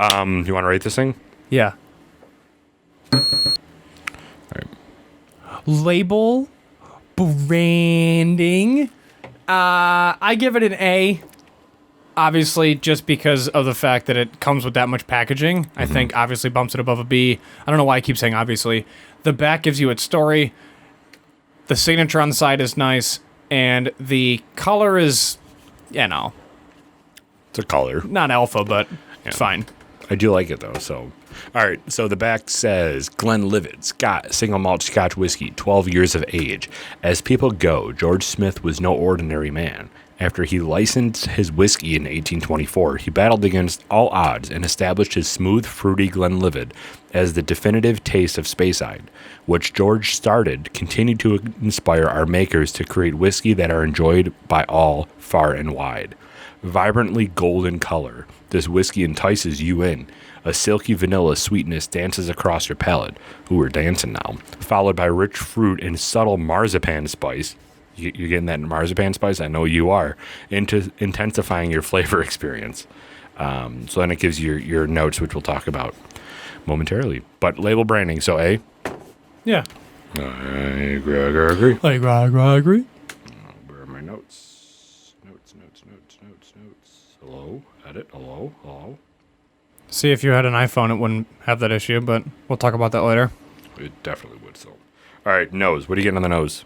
You want to rate this thing? Yeah. All right. Label, branding. I give it an A. Obviously, just because of the fact that it comes with that much packaging, I think obviously bumps it above a B. I don't know why I keep saying obviously. The back gives you its story. The signature on the side is nice, and the color is, It's a color. not alpha, but it's fine. I do like it though. So, all right. So the back says Glenlivet, Scott, single malt Scotch whiskey, 12 years of age. As people go, George Smith was no ordinary man. After he licensed his whiskey in 1824, he battled against all odds and established his smooth, fruity Glenlivet as the definitive taste of Speyside, which George started, continued to inspire our makers to create whiskey that are enjoyed by all far and wide. Vibrantly golden color, this whiskey entices you in. A silky vanilla sweetness dances across your palate. Ooh, we're dancing now. Followed by rich fruit and subtle marzipan spice. You're getting that marzipan spice? I know you are. Intensifying your flavor experience. So then it gives you your notes, which we'll talk about momentarily. But label branding, so A? Yeah. I agree. I agree. Where are my notes? Notes. Hello? Edit. Hello? See, if you had an iPhone, it wouldn't have that issue, but we'll talk about that later. It definitely would, so. All right, nose. What are you getting on the nose?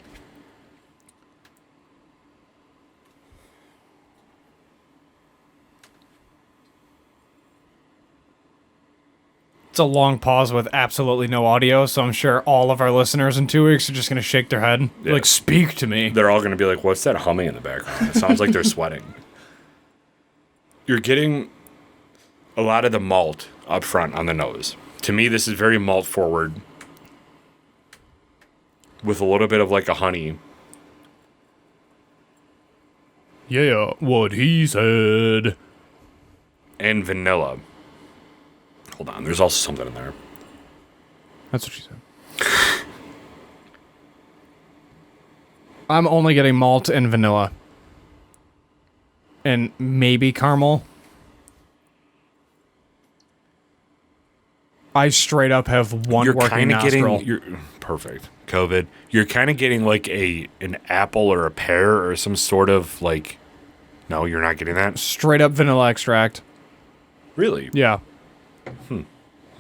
It's a long pause with absolutely no audio, so I'm sure all of our listeners in 2 weeks are just going to shake their head. Yeah. Like, speak to me. They're all going to be like, what's that humming in the background? It sounds like they're sweating. You're getting a lot of the malt up front on the nose. To me, this is very malt forward with a little bit of like a honey. Yeah, what he said. And vanilla. Hold on, there's also something in there. That's what she said. I'm only getting malt and vanilla. And maybe caramel. I straight up have one You're working kind of nostril. getting... You're perfect. COVID. You're kind of getting like an apple or a pear or some sort of like... No, you're not getting that? Straight up vanilla extract. Really? Yeah.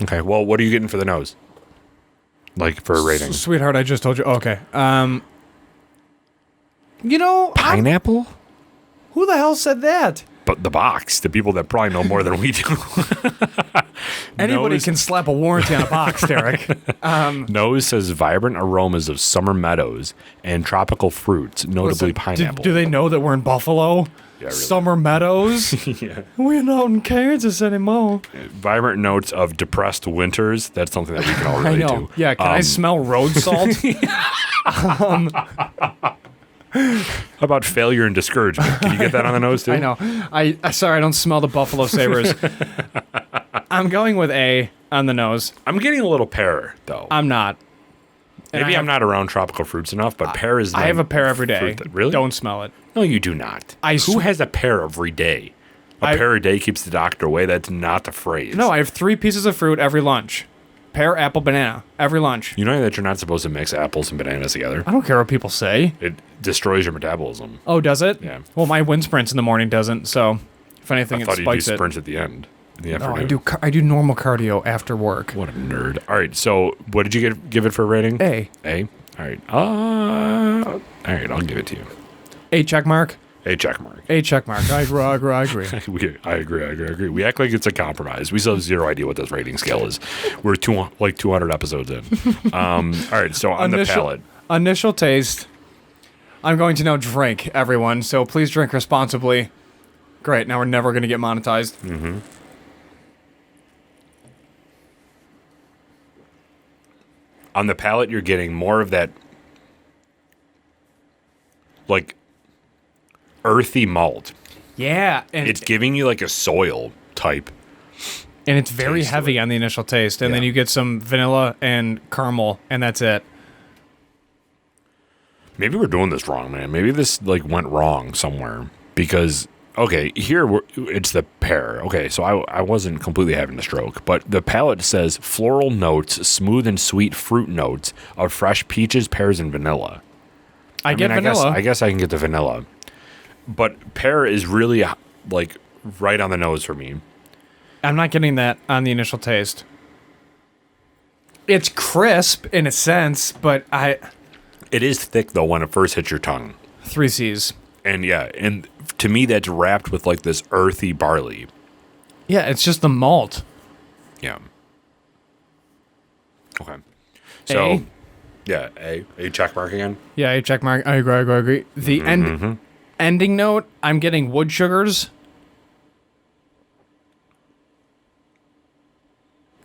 Okay, well, what are you getting for the nose? Like, for a rating? Sweetheart, I just told you. Okay. You know... Pineapple? Who the hell said that? But the box, the people that probably know more than we do. Anybody Nose- can slap a warranty on a box, Derek. Nose says vibrant aromas of summer meadows and tropical fruits, notably Listen, pineapple. Do they know that we're in Buffalo? Yeah, really. Summer meadows? Yeah. We're not in Kansas anymore. Vibrant notes of depressed winters. That's something that we can all I relate know. to. Yeah, can I smell road salt? How about failure and discouragement? Can you get that on the nose too? I know. I sorry, I don't smell the Buffalo Sabres. I'm going with A on the nose. I'm getting a little pear, though. I'm not. And Maybe I'm not around tropical fruits enough, but pear is... I have a pear every day. Really? Don't smell it. No, you do not. Who has a pear every day? A pear a day keeps the doctor away? That's not the phrase. No, I have 3 pieces of fruit every lunch. Pear, apple, banana. Every lunch. You know that you're not supposed to mix apples and bananas together? I don't care what people say. It destroys your metabolism. Oh, does it? Yeah. Well, my wind sprints in the morning doesn't, so if anything, I it thought you do spikes it. sprints at the end. In the No, afternoon. I do normal cardio after work. What a nerd. All right, so what did you give it for a rating? A. A? All right. All right, I'll give it to you. A check mark? A check mark. A check mark. I agree. I agree. We act like it's a compromise. We still have zero idea what this rating scale is. We're 200 episodes in. All right, so on the palate. Initial taste. I'm going to now drink, everyone, so please drink responsibly. Great, now we're never going to get monetized. Mm-hmm. On the palate, you're getting more of that, like, earthy malt. Yeah, and It's giving you like a soil type. and it's very taste to heavy it. on the initial taste, and then Yeah. you get some vanilla and caramel, and that's it. Maybe we're doing this wrong, man. Maybe this like went wrong somewhere because Okay, it's the pear. Okay, so I wasn't completely having the stroke, but the palate says floral notes, smooth and sweet fruit notes of fresh peaches, pears, and vanilla. I get vanilla. I guess I can get the vanilla, but pear is really like right on the nose for me. I'm not getting that on the initial taste. It's crisp in a sense, but It is thick though when it first hits your tongue. 3 C's. And yeah, and to me that's wrapped with like this earthy barley. Yeah, it's just the malt. Yeah. Okay. So, A? yeah, A check mark again. Yeah, a check mark. I agree. The ending note, I'm getting wood sugars,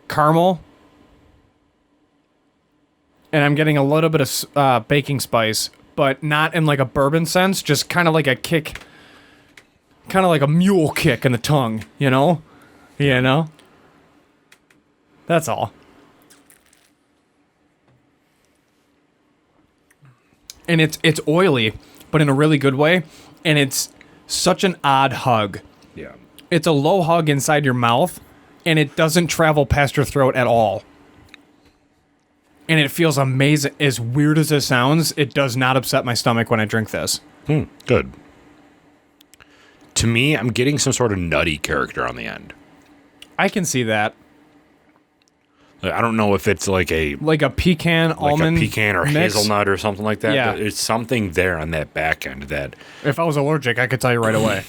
caramel, and I'm getting a little bit of baking spice, but not in like a bourbon sense, just kind of like a kick, kind of like a mule kick in the tongue, you know? You know? That's all. And it's oily, but in a really good way, and it's such an odd hug. Yeah. It's a low hug inside your mouth, and it doesn't travel past your throat at all. And it feels amazing. As weird as it sounds, it does not upset my stomach when I drink this. Good. To me, I'm getting some sort of nutty character on the end. I can see that. Like, I don't know if it's like a pecan almond or mix. hazelnut or something like that. Yeah. But it's something there on that back end that, If I was allergic, I could tell you right away.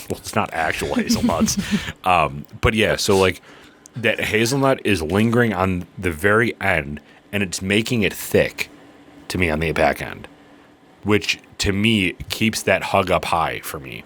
well, it's not actual hazelnuts. But yeah, so like that hazelnut is lingering on the very end and it's making it thick to me on the back end, which to me keeps that hug up high for me.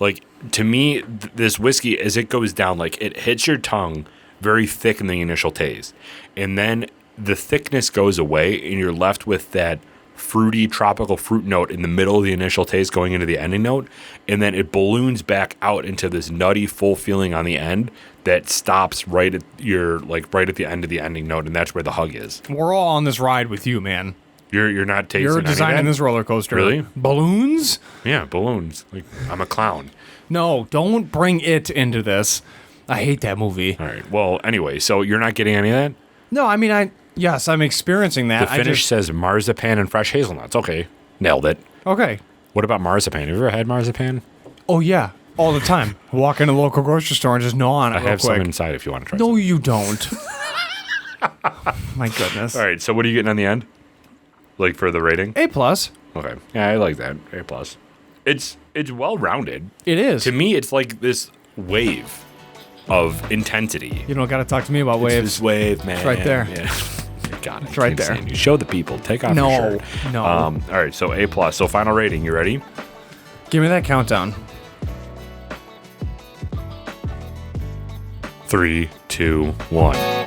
Like to me, this whiskey, as it goes down, like it hits your tongue very thick in the initial taste. And then the thickness goes away and you're left with that fruity tropical fruit note in the middle of the initial taste going into the ending note. And then it balloons back out into this nutty full feeling on the end that stops right at the end of the ending note. And that's where the hug is. We're all on this ride with you, man. You're not tasting You're any of designing that? this roller coaster. Really? Balloons? Yeah, balloons. Like I'm a clown. No, don't bring it into this. I hate that movie. All right. Well, anyway, so you're not getting any of that? No, I mean, yes, I'm experiencing that. The finish says marzipan and fresh hazelnuts. Okay. Nailed it. Okay. What about marzipan? Have you ever had marzipan? Oh, yeah. All the time. Walk in a local grocery store and just gnaw on it I real have quick. some inside if you want to try No, some. you don't. My goodness. All right. So what are you getting on the end? Like for the rating? A+. Okay. Yeah, I like that. A+. It's well-rounded. It is. To me, it's like this wave of intensity. You don't got to talk to me about It's waves. this wave, man. It's right there. Yeah. God, It's right keep there. saying, you show the people. Take off No, your shirt. no. All right. So A+. So final rating. You ready? Give me that countdown. 3, 2, 1.